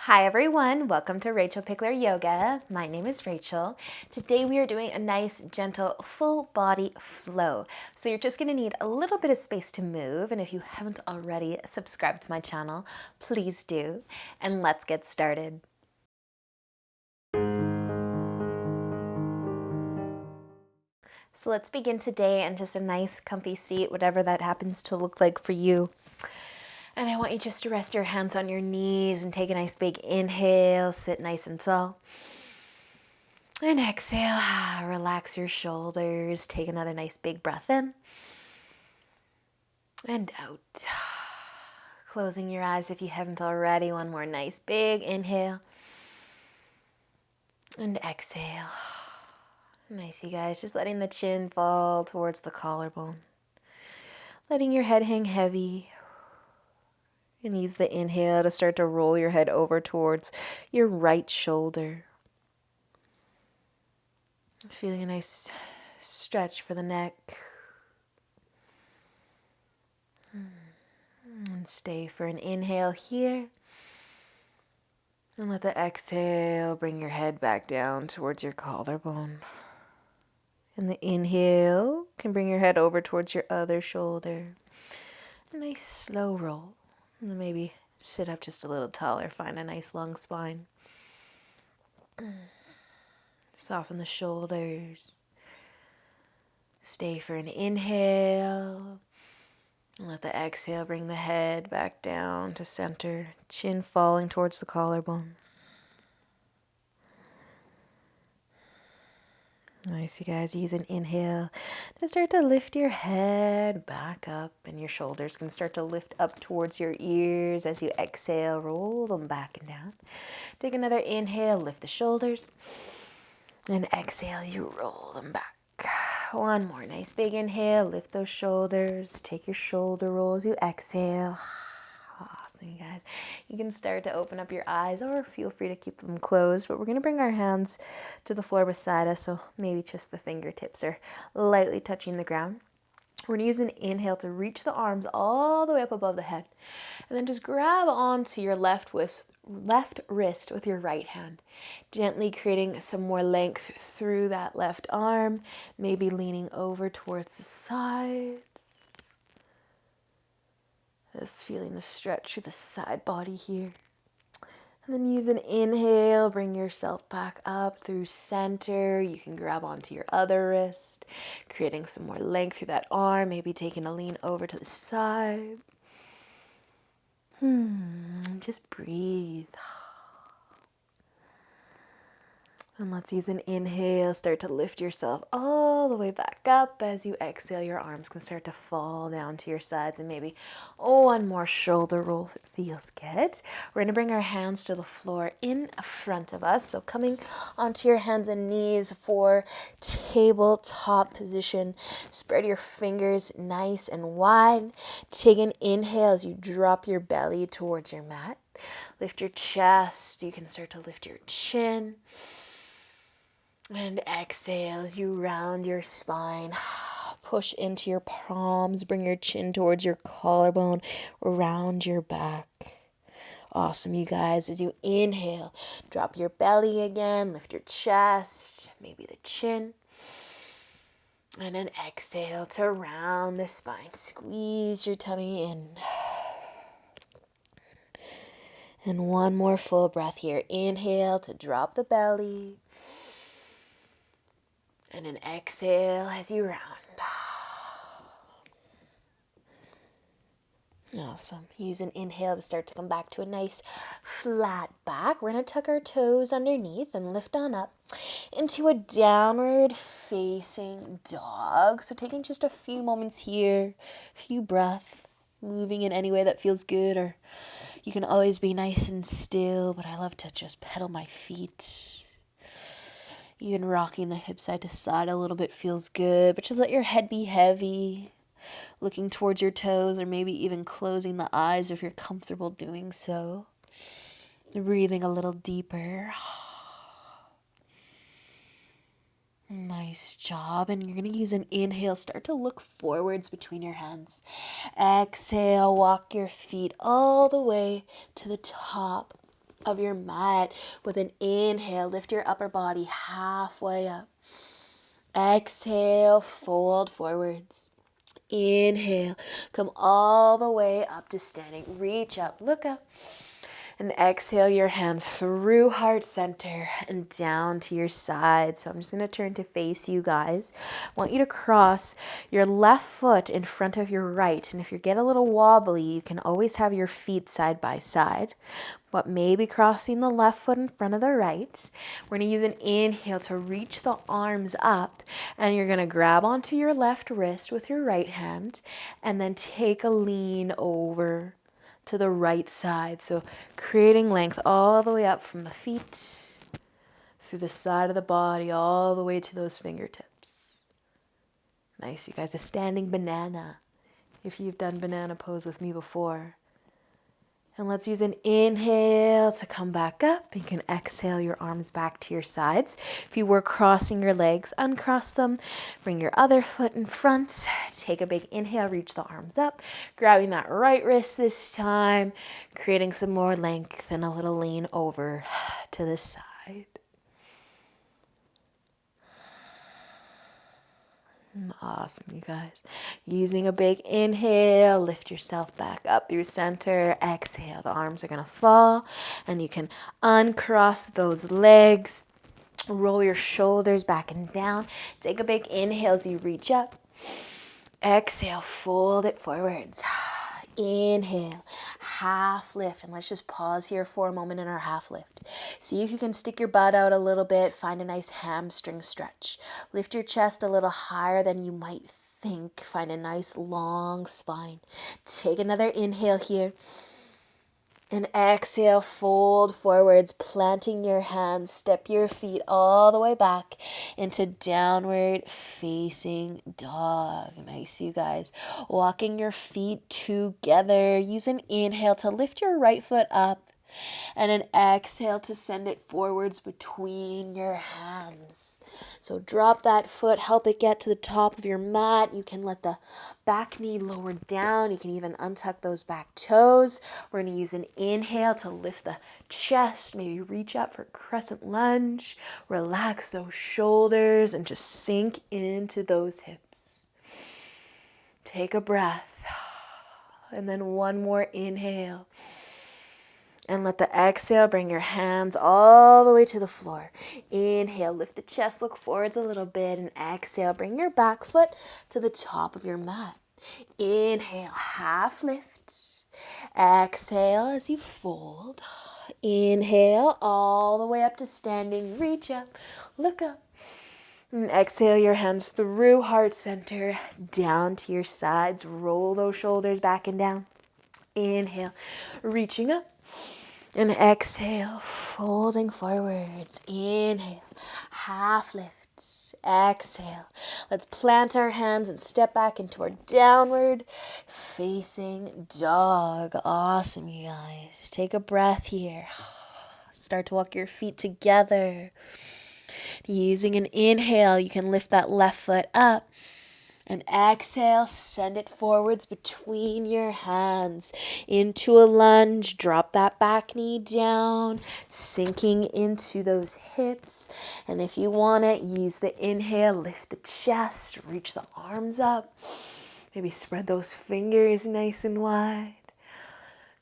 Hi everyone, welcome to Rachel Pichler Yoga. My name is Rachel. Today we are doing a nice, gentle, full body flow. So you're just going to need a little bit of space to move, and if you haven't already subscribed to my channel, please do. And let's get started. So let's begin today in just a nice, comfy seat, whatever that happens to look like for you. And I want you just to rest your hands on your knees and take a nice big inhale, sit nice and tall. And exhale, relax your shoulders. Take another nice big breath in and out. Closing your eyes if you haven't already. One more nice big inhale and exhale. Nice, you guys. Just letting the chin fall towards the collarbone. Letting your head hang heavy. And use the inhale to start to roll your head over towards your right shoulder. Feeling a nice stretch for the neck. And stay for an inhale here. And let the exhale bring your head back down towards your collarbone. And the inhale can bring your head over towards your other shoulder. A nice slow roll. And then maybe sit up just a little taller. Find a nice long spine. Soften the shoulders. Stay for an inhale. And let the exhale bring the head back down to center. Chin falling towards the collarbone. Nice, you guys. Use an inhale to start to lift your head back up, and your shoulders can start to lift up towards your ears as you exhale. Roll them back and down. Take another inhale, lift the shoulders, and exhale, you roll them back. One more nice big inhale, lift those shoulders. Take your shoulder rolls, you exhale. Awesome, you guys. You can start to open up your eyes or feel free to keep them closed, but we're going to bring our hands to the floor beside us, so maybe just the fingertips are lightly touching the ground. We're going to use an inhale to reach the arms all the way up above the head, and then just grab onto your left wrist with your right hand, gently creating some more length through that left arm, maybe leaning over towards the sides. Just feeling the stretch through the side body here. And then use an inhale, bring yourself back up through center. You can grab onto your other wrist, creating some more length through that arm, maybe taking a lean over to the side. Just breathe. And let's use an inhale, start to lift yourself all the way back up. As you exhale, your arms can start to fall down to your sides, and maybe one more shoulder roll if it feels good. We're going to bring our hands to the floor in front of us. So coming onto your hands and knees for tabletop position. Spread your fingers nice and wide. Take an inhale as you drop your belly towards your mat. Lift your chest. You can start to lift your chin. And exhale as you round your spine. Push into your palms. Bring your chin towards your collarbone. Round your back. Awesome, you guys. As you inhale, drop your belly again. Lift your chest. Maybe the chin. And then exhale to round the spine. Squeeze your tummy in. And one more full breath here. Inhale to drop the belly. And an exhale as you round. Awesome. Use an inhale to start to come back to a nice flat back. We're going to tuck our toes underneath and lift on up into a downward facing dog. So taking just a few moments here, a few breaths, moving in any way that feels good, or you can always be nice and still, but I love to just pedal my feet. Even rocking the hips side to side a little bit feels good, but just let your head be heavy, looking towards your toes, or maybe even closing the eyes if you're comfortable doing so. Breathing a little deeper. Nice job. And you're going to use an inhale. Start to look forwards between your hands. Exhale, walk your feet all the way to the top of your mat. With an inhale, lift your upper body halfway up. Exhale, fold forwards. Inhale, come all the way up to standing. Reach up, look up. And exhale your hands through heart center and down to your side. So I'm just going to turn to face you guys. I want you to cross your left foot in front of your right. And if you get a little wobbly, you can always have your feet side by side. But maybe crossing the left foot in front of the right. We're going to use an inhale to reach the arms up. And you're going to grab onto your left wrist with your right hand. And then take a lean over to the right side. So creating length all the way up from the feet, through the side of the body, all the way to those fingertips. Nice, you guys. A standing banana, if you've done banana pose with me before. And let's use an inhale to come back up. You can exhale your arms back to your sides. If you were crossing your legs, uncross them. Bring your other foot in front. Take a big inhale, reach the arms up. Grabbing that right wrist this time. Creating some more length and a little lean over to the side. Awesome, you guys. Using a big inhale, lift yourself back up through center. Exhale, the arms are going to fall. And you can uncross those legs. Roll your shoulders back and down. Take a big inhale as you reach up. Exhale, fold it forwards. Inhale, half lift. And let's just pause here for a moment in our half lift. See if you can stick your butt out a little bit. Find a nice hamstring stretch. Lift your chest a little higher than you might think. Find a nice long spine. Take another inhale here. And exhale, fold forwards, planting your hands. Step your feet all the way back into downward facing dog. Nice, you guys. Walking your feet together. Use an inhale to lift your right foot up. And an exhale to send it forwards between your hands. So drop that foot, help it get to the top of your mat. You can let the back knee lower down. You can even untuck those back toes. We're going to use an inhale to lift the chest, maybe reach up for Crescent Lunge. Relax those shoulders and just sink into those hips. Take a breath. And then one more inhale. And let the exhale bring your hands all the way to the floor. Inhale, lift the chest, look forwards a little bit. And exhale, bring your back foot to the top of your mat. Inhale, half lift. Exhale as you fold. Inhale, all the way up to standing. Reach up, look up. And exhale your hands through heart center, down to your sides. Roll those shoulders back and down. Inhale, reaching up. And exhale, folding forwards. Inhale, half lift. Exhale. Let's plant our hands and step back into our downward facing dog. Awesome, you guys. Take a breath here. Start to walk your feet together. Using an inhale, you can lift that left foot up. And exhale, send it forwards between your hands into a lunge. Drop that back knee down, sinking into those hips. And if you want it, use the inhale, lift the chest, reach the arms up. Maybe spread those fingers nice and wide.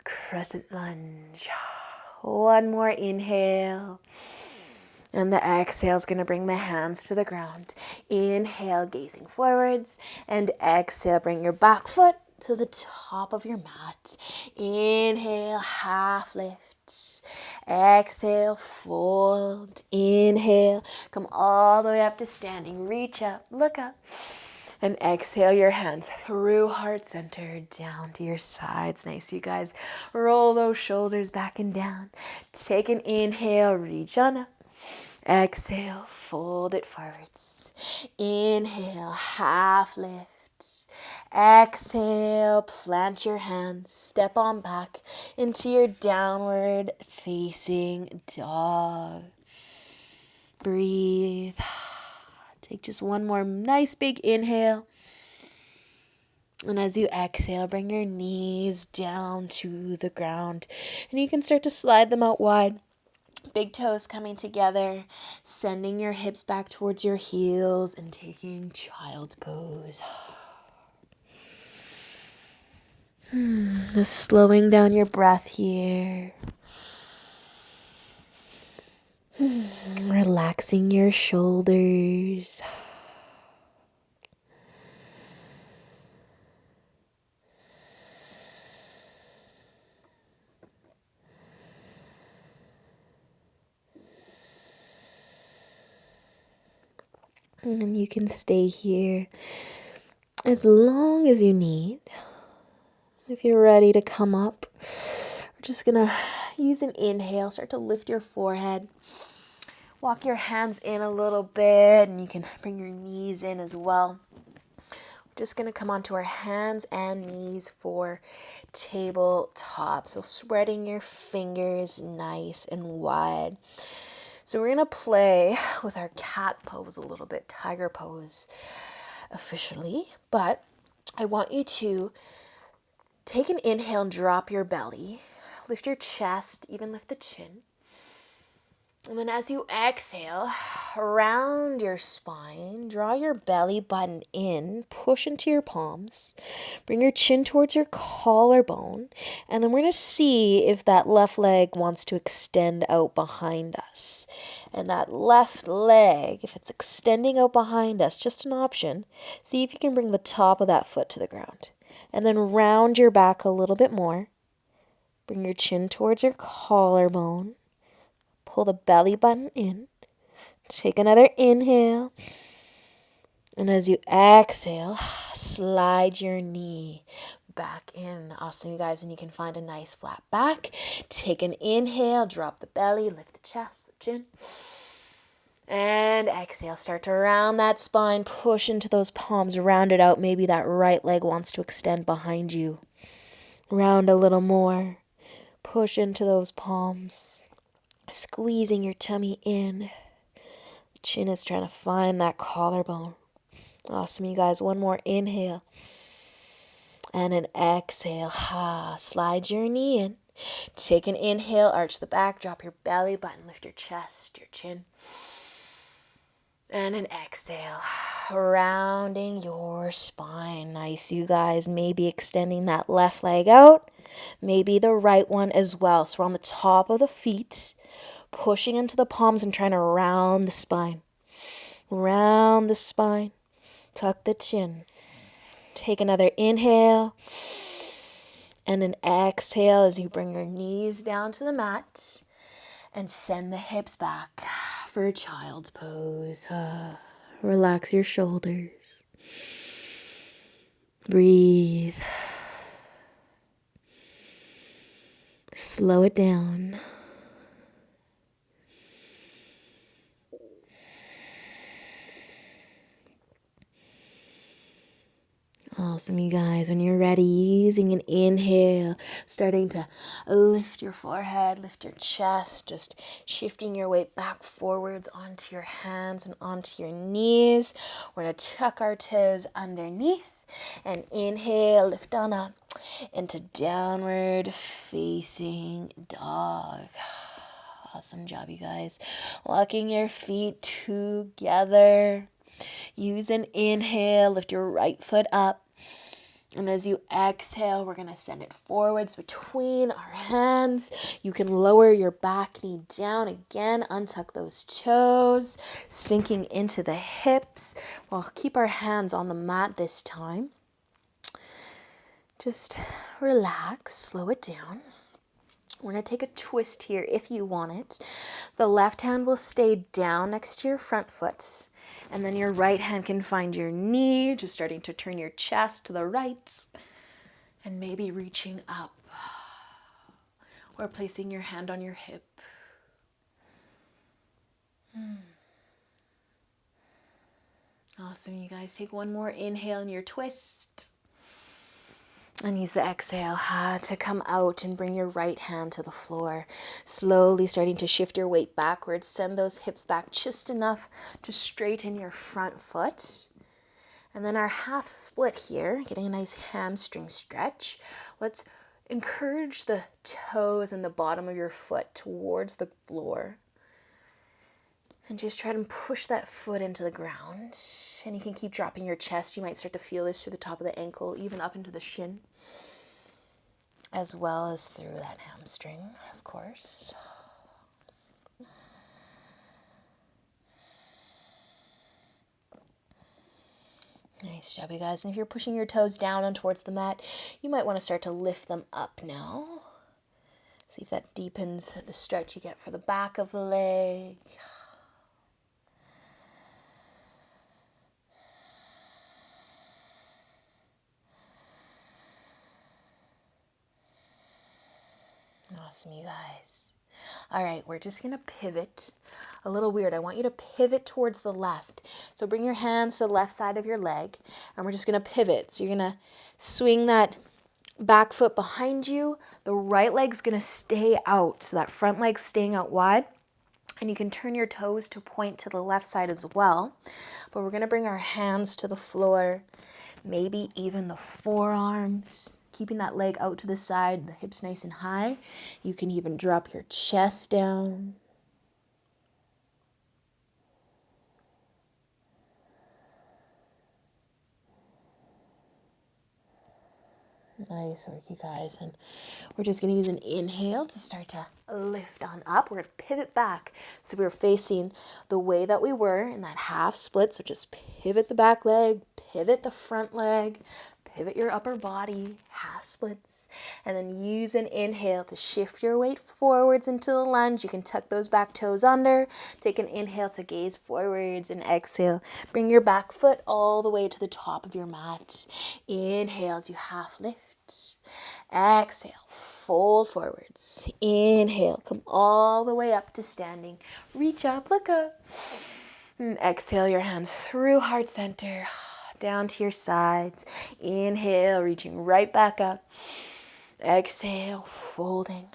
Crescent lunge. One more inhale. And the exhale is going to bring the hands to the ground. Inhale, gazing forwards. And exhale, bring your back foot to the top of your mat. Inhale, half lift. Exhale, fold. Inhale, come all the way up to standing. Reach up, look up. And exhale your hands through heart center down to your sides. Nice, you guys. Roll those shoulders back and down. Take an inhale, reach on up. Exhale, fold it forwards. Inhale, half lift. Exhale, plant your hands, step on back into your downward facing dog. Breathe. Take just one more nice big inhale. And as you exhale, bring your knees down to the ground. And you can start to slide them out wide. Big toes coming together, sending your hips back towards your heels and taking child's pose. Just slowing down your breath here. Relaxing your shoulders. And you can stay here as long as you need. If you're ready to come up, we're just gonna use an inhale. Start to lift your forehead. Walk your hands in a little bit, and you can bring your knees in as well. We're just gonna come onto our hands and knees for tabletop. So spreading your fingers nice and wide. So we're gonna play with our cat pose a little bit, tiger pose officially, but I want you to take an inhale and drop your belly, lift your chest, even lift the chin. And then as you exhale, round your spine, draw your belly button in, push into your palms, bring your chin towards your collarbone, and then we're going to see if that left leg wants to extend out behind us. And that left leg, if it's extending out behind us, just an option, see if you can bring the top of that foot to the ground. And then round your back a little bit more, bring your chin towards your collarbone. Pull the belly button in. Take another inhale. And as you exhale, slide your knee back in. Awesome, you guys. And you can find a nice flat back. Take an inhale. Drop the belly. Lift the chest, the chin. And exhale. Start to round that spine. Push into those palms. Round it out. Maybe that right leg wants to extend behind you. Round a little more. Push into those palms. Squeezing your tummy in. Chin is trying to find that collarbone. Awesome, you guys. One more inhale. And an exhale. Slide your knee in. Take an inhale. Arch the back. Drop your belly button. Lift your chest, your chin. And an exhale. Rounding your spine. Nice, you guys. Maybe extending that left leg out. Maybe the right one as well. So we're on the top of the feet. Pushing into the palms and trying to round the spine. Round the spine. Tuck the chin. Take another inhale. And an exhale as you bring your knees down to the mat. And send the hips back for a child's pose. Relax your shoulders. Breathe. Slow it down. Awesome, you guys. When you're ready, using an inhale, starting to lift your forehead, lift your chest, just shifting your weight back forwards onto your hands and onto your knees. We're going to tuck our toes underneath and inhale, lift on up into downward facing dog. Awesome job, you guys. Walking your feet together. Use an inhale, lift your right foot up. And as you exhale, we're going to send it forwards between our hands. You can lower your back knee down again, untuck those toes, sinking into the hips. We'll keep our hands on the mat this time. Just relax, slow it down. We're going to take a twist here if you want it. The left hand will stay down next to your front foot. And then your right hand can find your knee, just starting to turn your chest to the right. And maybe reaching up. Or placing your hand on your hip. Awesome, you guys. Take one more inhale in your twist. And use the exhale to come out and bring your right hand to the floor. Slowly starting to shift your weight backwards. Send those hips back just enough to straighten your front foot. And then our half split here, getting a nice hamstring stretch. Let's encourage the toes and the bottom of your foot towards the floor. And just try to push that foot into the ground. And you can keep dropping your chest. You might start to feel this through the top of the ankle, even up into the shin, as well as through that hamstring, of course. Nice job, you guys. And if you're pushing your toes down and towards the mat, you might want to start to lift them up now. See if that deepens the stretch you get for the back of the leg. Awesome, you guys. All right, we're just going to pivot. A little weird. I want you to pivot towards the left. So bring your hands to the left side of your leg, and we're just going to pivot. So you're going to swing that back foot behind you. The right leg's going to stay out. So that front leg's staying out wide. And you can turn your toes to point to the left side as well. But we're going to bring our hands to the floor, maybe even the forearms, keeping that leg out to the side, the hips nice and high. You can even drop your chest down. Nice work, you guys. And we're just going to use an inhale to start to lift on up. We're going to pivot back. So we're facing the way that we were in that half split. So just pivot the back leg, pivot the front leg, pivot your upper body, half splits. And then use an inhale to shift your weight forwards into the lunge. You can tuck those back toes under. Take an inhale to gaze forwards and exhale. Bring your back foot all the way to the top of your mat. Inhale to half lift. Exhale, fold forwards. Inhale, come all the way up to standing. Reach up, look up. And exhale your hands through heart center, down to your sides. Inhale, reaching right back up. Exhale, folding.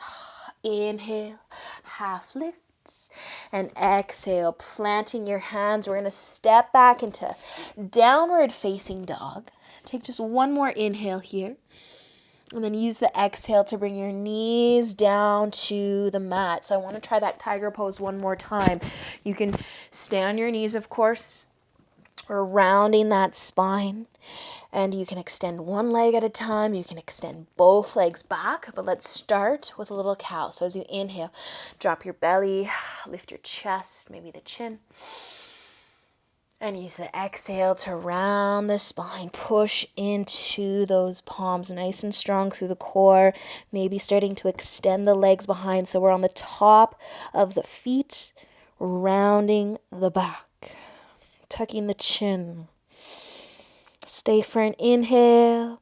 Inhale, half lift. And exhale, planting your hands. We're going to step back into downward facing dog. Take just one more inhale here. And then use the exhale to bring your knees down to the mat. So I want to try that tiger pose one more time. You can stay on your knees, of course. We're rounding that spine. And you can extend one leg at a time. You can extend both legs back. But let's start with a little cow. So as you inhale, drop your belly, lift your chest, maybe the chin. And use the exhale to round the spine. Push into those palms nice and strong through the core. Maybe starting to extend the legs behind so we're on the top of the feet, rounding the back. Tucking the chin. Stay for an inhale.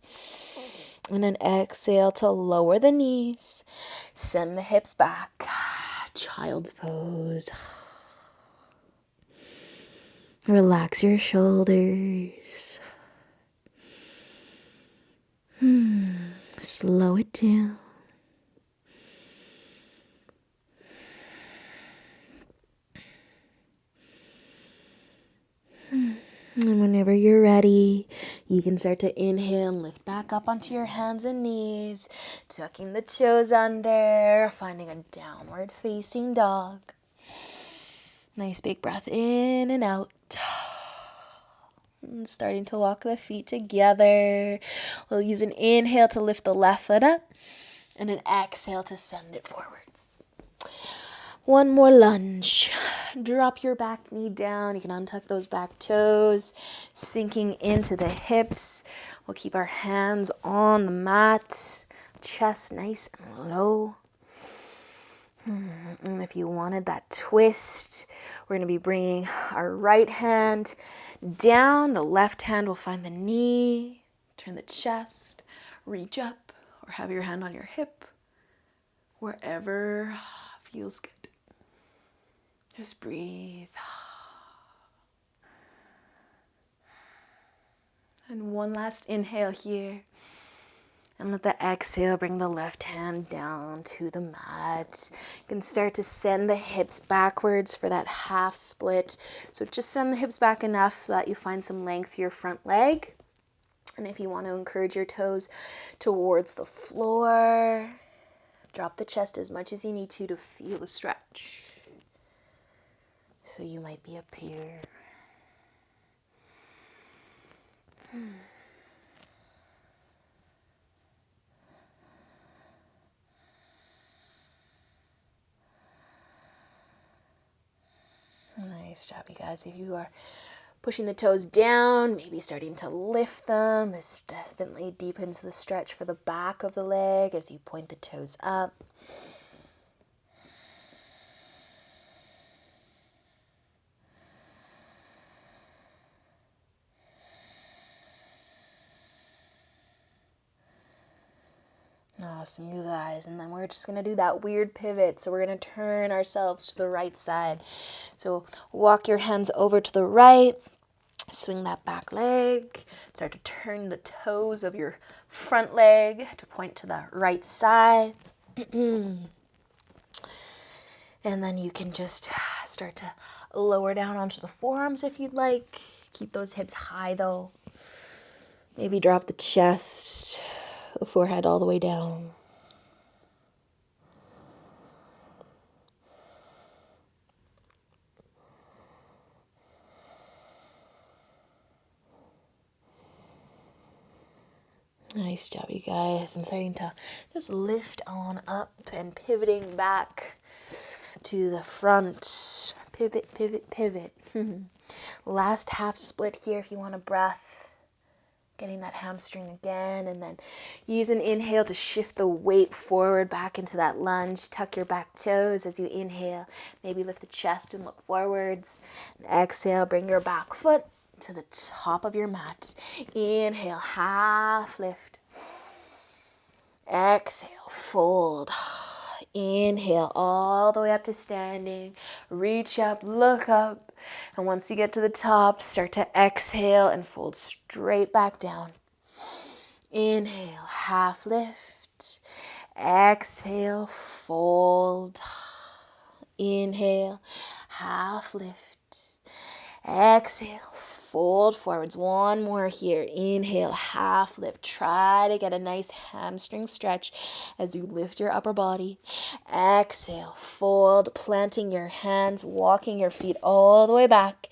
And an exhale to lower the knees. Send the hips back. Child's pose. Relax your shoulders. Slow it down. And whenever you're ready, you can start to inhale and lift back up onto your hands and knees, tucking the toes under, finding a downward facing dog. Nice big breath in and out. And starting to walk the feet together. We'll use an inhale to lift the left foot up and an exhale to send it forwards. One more lunge. Drop your back knee down. You can untuck those back toes, sinking into the hips. We'll keep our hands on the mat, chest nice and low. And if you wanted that twist, we're going to be bringing our right hand down. The left hand will find the knee. Turn the chest. Reach up or have your hand on your hip. Wherever feels good. Just breathe. And one last inhale here. And let the exhale bring the left hand down to the mat. You can start to send the hips backwards for that half split. So just send the hips back enough so that you find some length to your front leg. And if you want to encourage your toes towards the floor, drop the chest as much as you need to feel the stretch. So you might be up here. Nice job, you guys. If you are pushing the toes down, maybe starting to lift them, this definitely deepens the stretch for the back of the leg as you point the toes up. Awesome, you guys. And then we're just going to do that weird pivot. So we're going to turn ourselves to the right side. So walk your hands over to the right. Swing that back leg. Start to turn the toes of your front leg to point to the right side. And then you can just start to lower down onto the forearms if you'd like. Keep those hips high though. Maybe drop the chest, the forehead all the way down. Nice job, you guys. And starting to just lift on up and pivoting back to the front. Pivot, pivot, pivot. Last half split here if you want a breath. Getting that hamstring again. And then use an inhale to shift the weight forward back into that lunge. Tuck your back toes as you inhale. Maybe lift the chest and look forwards. And exhale, bring your back foot to the top of your mat. Inhale, half lift. Exhale, fold. Inhale all the way up to standing. Reach up, look up. And once you get to the top, start to exhale and fold straight back down. Inhale, half lift. Exhale, fold. Inhale, half lift. Exhale, fold forwards. One more here. Inhale, half lift. Try to get a nice hamstring stretch as you lift your upper body. Exhale, fold, planting your hands, walking your feet all the way back.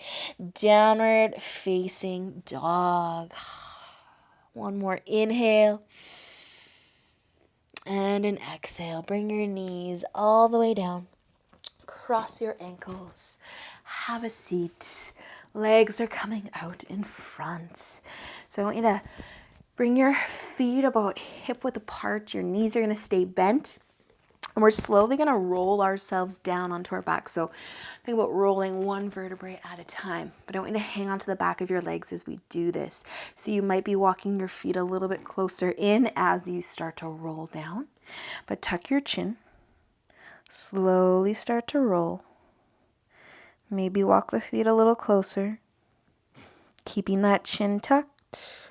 Downward facing dog. One more inhale. And an exhale. Bring your knees all the way down. Cross your ankles. Have a seat. Legs are coming out in front. So I want you to bring your feet about hip width apart. Your knees are going to stay bent. And we're slowly going to roll ourselves down onto our back. So think about rolling one vertebrae at a time. But I want you to hang onto the back of your legs as we do this. So you might be walking your feet a little bit closer in as you start to roll down. But tuck your chin. Slowly start to roll. Maybe walk the feet a little closer. Keeping that chin tucked.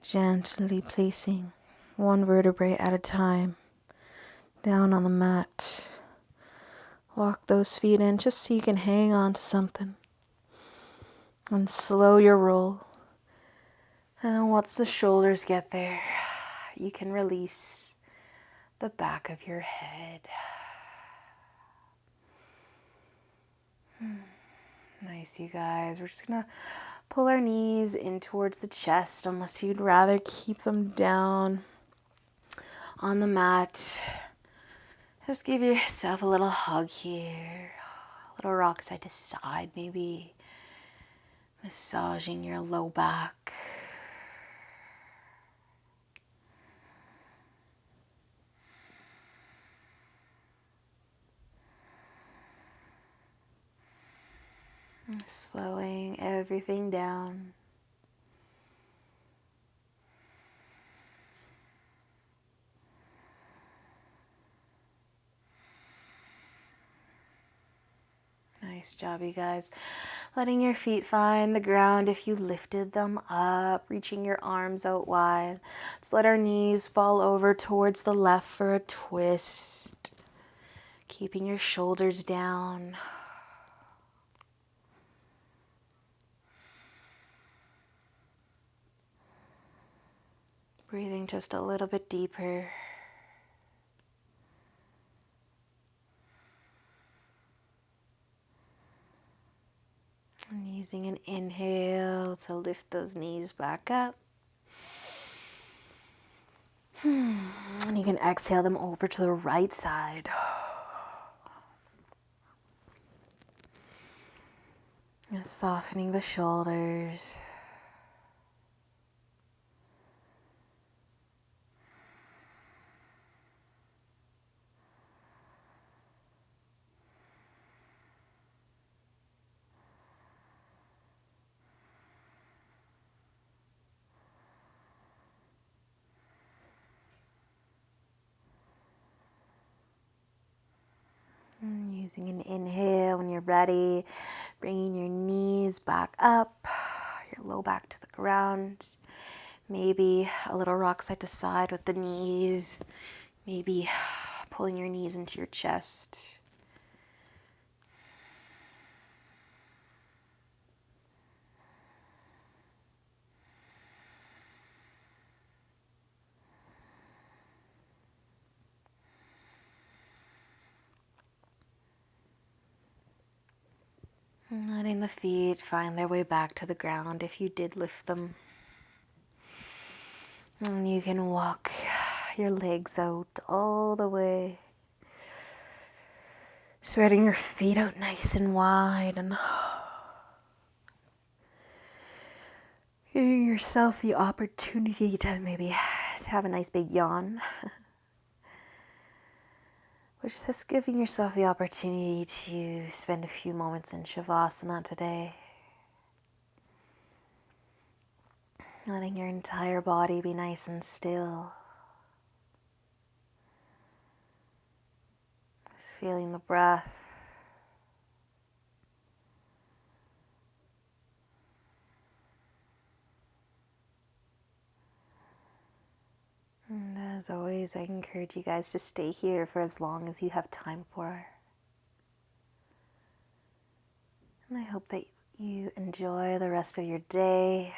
Gently placing one vertebrae at a time down on the mat. Walk those feet in just so you can hang on to something. And slow your roll. And once the shoulders get there, you can release the back of your head. Nice, you guys. We're just going to pull our knees in towards the chest unless you'd rather keep them down on the mat. Just give yourself a little hug here. A little rock side to side, maybe. Massaging your low back. Slowing everything down. Nice job, you guys. Letting your feet find the ground if you lifted them up, reaching your arms out wide. Let's let our knees fall over towards the left for a twist. Keeping your shoulders down. Breathing just a little bit deeper. And using an inhale to lift those knees back up. And you can exhale them over to the right side. And softening the shoulders. Using an inhale when you're ready, bringing your knees back up, your low back to the ground. Maybe a little rock side to side with the knees. Maybe pulling your knees into your chest. And letting the feet find their way back to the ground if you did lift them. And you can walk your legs out all the way. Spreading your feet out nice and wide and giving yourself the opportunity to maybe to have a nice big yawn. Which is just giving yourself the opportunity to spend a few moments in Shavasana today. Letting your entire body be nice and still. Just feeling the breath. And as always, I encourage you guys to stay here for as long as you have time for. And I hope that you enjoy the rest of your day.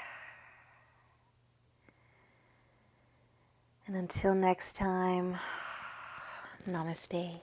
And until next time, namaste.